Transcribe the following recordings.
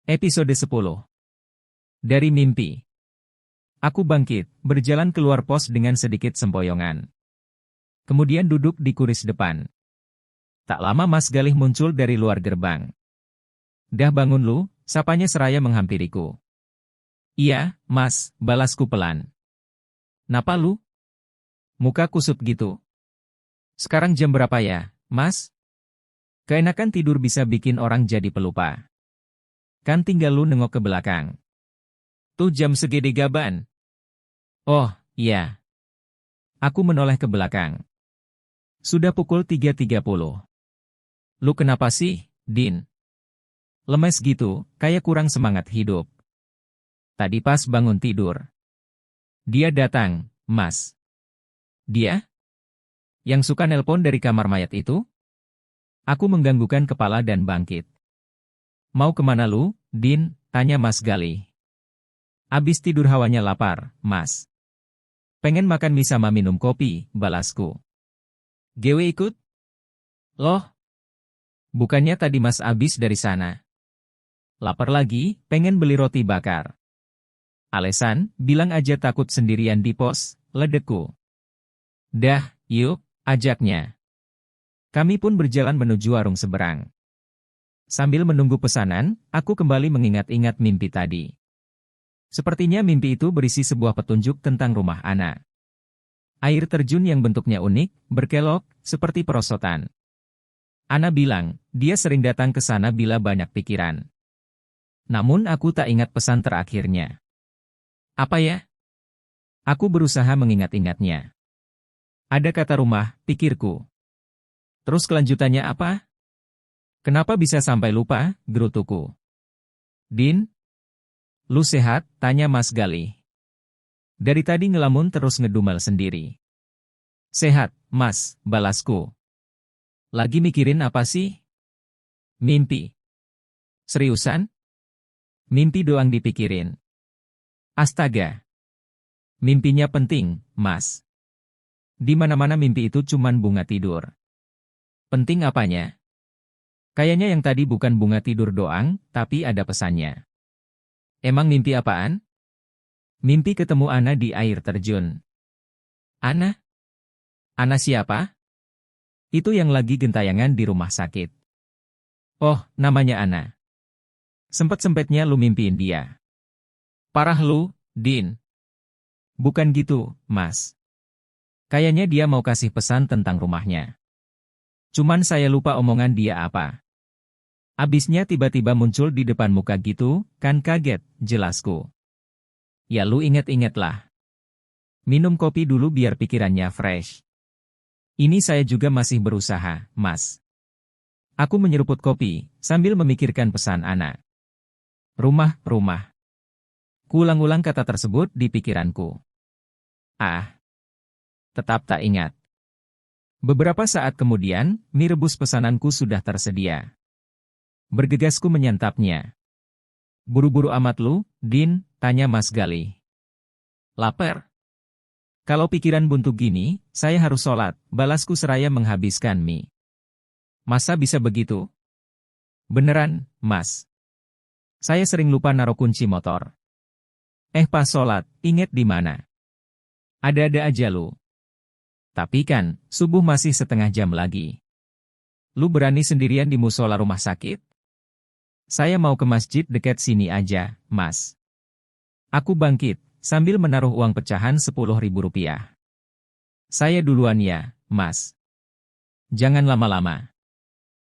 Episode 10. Dari mimpi. Aku bangkit, berjalan keluar pos dengan sedikit sempoyongan. Kemudian duduk di kuris depan. Tak lama Mas Galih muncul dari luar gerbang. "Dah bangun lu?" sapanya seraya menghampiriku. "Iya, Mas," balasku pelan. "Napa lu? Muka kusut gitu. Sekarang jam berapa ya, Mas? Keenakan tidur bisa bikin orang jadi pelupa. Kan tinggal lu nengok ke belakang. Tuh jam segede gaban." "Oh, iya." Aku menoleh ke belakang. Sudah pukul 3.30. "Lu kenapa sih, Din? Lemes gitu, kayak kurang semangat hidup." "Tadi pas bangun tidur. Dia datang, Mas." "Dia? Yang suka nelpon dari kamar mayat itu?" Aku mengganggukan kepala dan bangkit. "Mau kemana lu, Din?" tanya Mas Galih. "Abis tidur hawanya lapar, Mas. Pengen makan mie sama minum kopi," balasku. "Gewe ikut?" "Loh? Bukannya tadi Mas abis dari sana? Lapar lagi, pengen beli roti bakar." "Alesan, bilang aja takut sendirian di pos," ledekku. "Dah, yuk," ajaknya. Kami pun berjalan menuju warung seberang. Sambil menunggu pesanan, aku kembali mengingat-ingat mimpi tadi. Sepertinya mimpi itu berisi sebuah petunjuk tentang rumah Ana. Air terjun yang bentuknya unik, berkelok, seperti perosotan. Ana bilang, dia sering datang ke sana bila banyak pikiran. Namun aku tak ingat pesan terakhirnya. Apa ya? Aku berusaha mengingat-ingatnya. Ada kata rumah, pikirku. Terus kelanjutannya apa? Kenapa bisa sampai lupa, gerutuku. "Din? Lu sehat?" tanya Mas Galih. Dari tadi ngelamun terus ngedumel sendiri. "Sehat, Mas," balasku. "Lagi mikirin apa sih?" "Mimpi." "Seriusan?" "Mimpi doang dipikirin." "Astaga. Mimpinya penting, Mas. Di mana-mana mimpi itu cuman bunga tidur. Penting apanya? Kayaknya yang tadi bukan bunga tidur doang, tapi ada pesannya." "Emang mimpi apaan?" "Mimpi ketemu Ana di air terjun." "Ana? Ana siapa?" "Itu yang lagi gentayangan di rumah sakit." "Oh, namanya Ana. Sempet-sempetnya lu mimpiin dia." "Parah lu, Din." "Bukan gitu, Mas. Kayaknya dia mau kasih pesan tentang rumahnya. Cuman saya lupa omongan dia apa. Abisnya tiba-tiba muncul di depan muka gitu, kan kaget," jelasku. "Ya lu inget-inget lah. Minum kopi dulu biar pikirannya fresh." "Ini saya juga masih berusaha, Mas." Aku menyeruput kopi, sambil memikirkan pesan Ana. Rumah. Kuulang-ulang kata tersebut di pikiranku. Tetap tak ingat. Beberapa saat kemudian, mie rebus pesananku sudah tersedia. Bergegasku menyantapnya. "Buru-buru amat lu, Din?" tanya Mas Galih. "Lapar. Kalau pikiran buntu gini, saya harus sholat," balasku seraya menghabiskan mie. "Masa bisa begitu?" "Beneran, Mas. Saya sering lupa naruh kunci motor. Pas sholat, inget di mana. Ada-ada aja lu. Tapi kan, subuh masih setengah jam lagi. Lu berani sendirian di musola rumah sakit?" "Saya mau ke masjid dekat sini aja, Mas." Aku bangkit, sambil menaruh uang pecahan Rp10.000. "Saya duluan ya, Mas. Jangan lama-lama."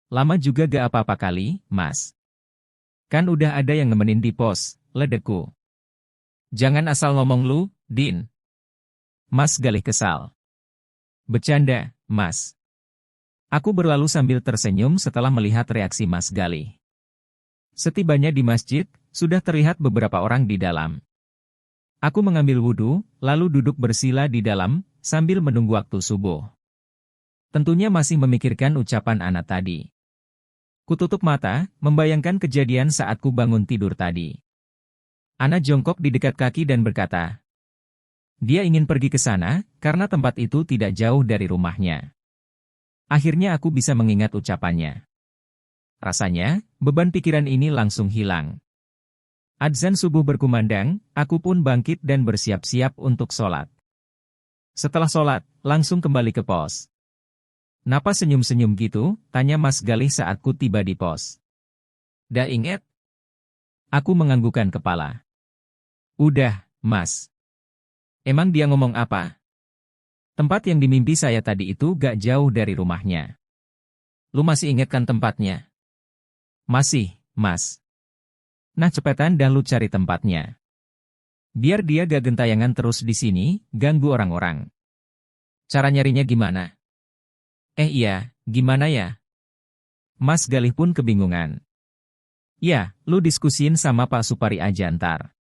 "Lama juga gak apa-apa kali, Mas. Kan udah ada yang nemenin di pos," ledekku. "Jangan asal ngomong lu, Din." Mas Galih kesal. "Bercanda, Mas." Aku berlalu sambil tersenyum setelah melihat reaksi Mas Galih. Setibanya di masjid, sudah terlihat beberapa orang di dalam. Aku mengambil wudhu, lalu duduk bersila di dalam, sambil menunggu waktu subuh. Tentunya masih memikirkan ucapan Ana tadi. Kututup mata, membayangkan kejadian saat ku bangun tidur tadi. Ana jongkok di dekat kaki dan berkata, dia ingin pergi ke sana, karena tempat itu tidak jauh dari rumahnya. Akhirnya aku bisa mengingat ucapannya. Rasanya, beban pikiran ini langsung hilang. Adzan subuh berkumandang, aku pun bangkit dan bersiap-siap untuk sholat. Setelah sholat, langsung kembali ke pos. "Napa senyum-senyum gitu?" tanya Mas Galih saat ku tiba di pos. "Dah inget?" Aku menganggukkan kepala. "Udah, Mas." "Emang dia ngomong apa?" "Tempat yang dimimpi saya tadi itu gak jauh dari rumahnya." "Lu masih inget kan tempatnya?" "Masih, Mas." "Nah cepetan dah lu cari tempatnya. Biar dia gak gentayangan terus di sini, ganggu orang-orang." "Cara nyarinya gimana?" Iya, gimana ya?" Mas Galih pun kebingungan. "Ya, lu diskusin sama Pak Supari aja ntar.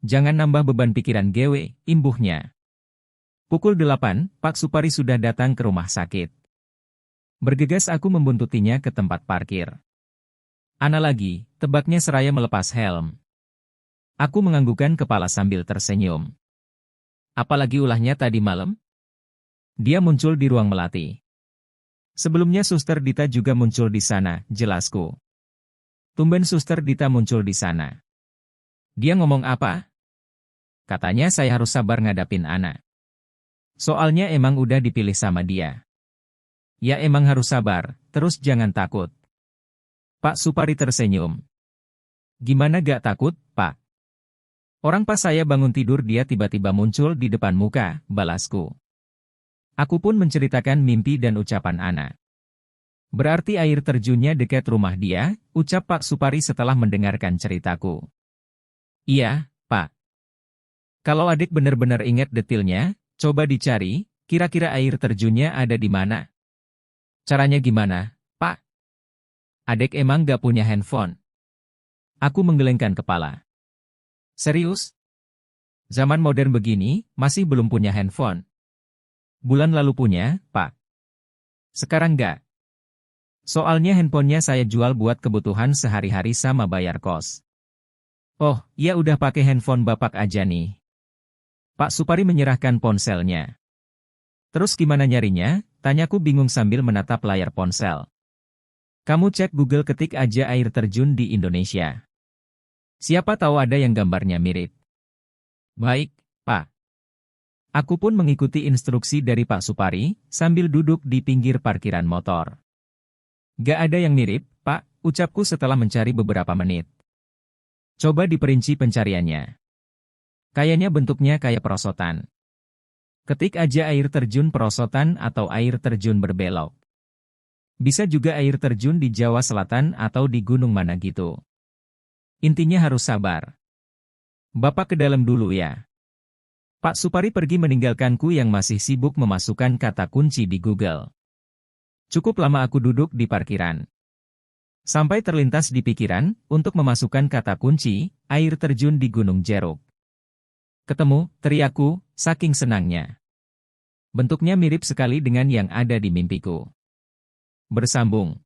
Jangan nambah beban pikiran gewe," imbuhnya. Pukul 8, Pak Supari sudah datang ke rumah sakit. Bergegas aku membuntutinya ke tempat parkir. "Ana lagi," tebaknya seraya melepas helm. Aku menganggukkan kepala sambil tersenyum. "Apalagi ulahnya tadi malam?" "Dia muncul di ruang melati. Sebelumnya Suster Dita juga muncul di sana," jelasku. "Tumben Suster Dita muncul di sana." "Dia ngomong apa?" "Katanya saya harus sabar ngadapin Ana. Soalnya emang udah dipilih sama dia." "Ya emang harus sabar, terus jangan takut." Pak Supari tersenyum. "Gimana gak takut, Pak? Orang pas saya bangun tidur dia tiba-tiba muncul di depan muka," balasku. Aku pun menceritakan mimpi dan ucapan Ana. "Berarti air terjunnya dekat rumah dia," ucap Pak Supari setelah mendengarkan ceritaku. "Iya, Pak. Kalau adik benar-benar ingat detailnya, coba dicari, kira-kira air terjunnya ada di mana." "Caranya gimana, Pak?" "Adik emang gak punya handphone?" Aku menggelengkan kepala. "Serius? Zaman modern begini, masih belum punya handphone?" "Bulan lalu punya, Pak. Sekarang nggak. Soalnya handphonenya saya jual buat kebutuhan sehari-hari sama bayar kos." "Oh, ya udah pakai handphone Bapak aja nih." Pak Supari menyerahkan ponselnya. "Terus gimana nyarinya?" tanyaku bingung sambil menatap layar ponsel. "Kamu cek Google ketik aja air terjun di Indonesia. Siapa tahu ada yang gambarnya mirip." "Baik, Pak." Aku pun mengikuti instruksi dari Pak Supari, sambil duduk di pinggir parkiran motor. "Gak ada yang mirip, Pak," ucapku setelah mencari beberapa menit. "Coba diperinci pencariannya. Kayaknya bentuknya kayak perosotan. Ketik aja air terjun perosotan atau air terjun berbelok. Bisa juga air terjun di Jawa Selatan atau di gunung mana gitu. Intinya harus sabar. Bapak ke dalam dulu ya." Pak Supari pergi meninggalkanku yang masih sibuk memasukkan kata kunci di Google. Cukup lama aku duduk di parkiran. Sampai terlintas di pikiran, untuk memasukkan kata kunci, air terjun di Gunung Jeruk. "Ketemu," teriakku, saking senangnya. Bentuknya mirip sekali dengan yang ada di mimpiku. Bersambung.